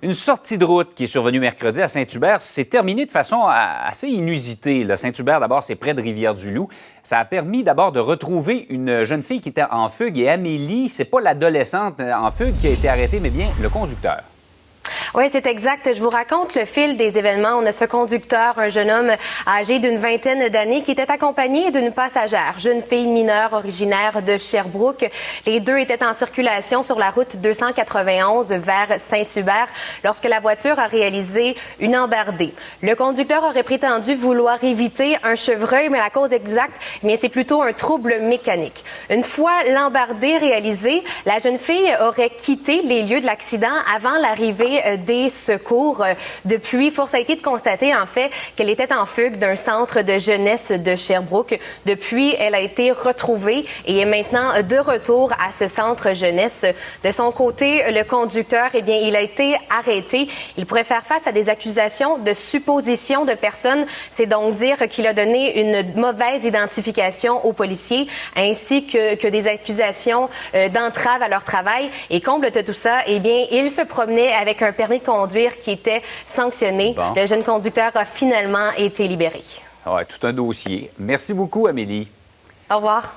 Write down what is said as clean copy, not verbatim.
Une sortie de route qui est survenue mercredi à Saint-Hubert s'est terminée de façon assez inusitée. Là. Saint-Hubert, d'abord, c'est près de Rivière-du-Loup. Ça a permis d'abord de retrouver une jeune fille qui était en fugue. Et Amélie, c'est pas l'adolescente en fugue qui a été arrêtée, mais bien le conducteur. Oui, c'est exact. Je vous raconte le fil des événements. On a ce conducteur, un jeune homme âgé d'une vingtaine d'années qui était accompagné d'une passagère, jeune fille mineure originaire de Sherbrooke. Les deux étaient en circulation sur la route 291 vers Saint-Hubert lorsque la voiture a réalisé une embardée. Le conducteur aurait prétendu vouloir éviter un chevreuil, mais la cause exacte, c'est plutôt un trouble mécanique. Une fois l'embardée réalisée, la jeune fille aurait quitté les lieux de l'accident avant l'arrivée des secours. Depuis, force a été de constater, en fait, qu'elle était en fugue d'un centre de jeunesse de Sherbrooke. Depuis, elle a été retrouvée et est maintenant de retour à ce centre jeunesse. De son côté, le conducteur, il a été arrêté. Il pourrait faire face à des accusations de supposition de personnes. C'est donc dire qu'il a donné une mauvaise identification aux policiers, ainsi que des accusations d'entrave à leur travail. Et comble de tout ça, il se promenait avec un permis de conduire qui était sanctionné. Bon. Le jeune conducteur a finalement été libéré. Ouais, tout un dossier. Merci beaucoup, Amélie. Au revoir.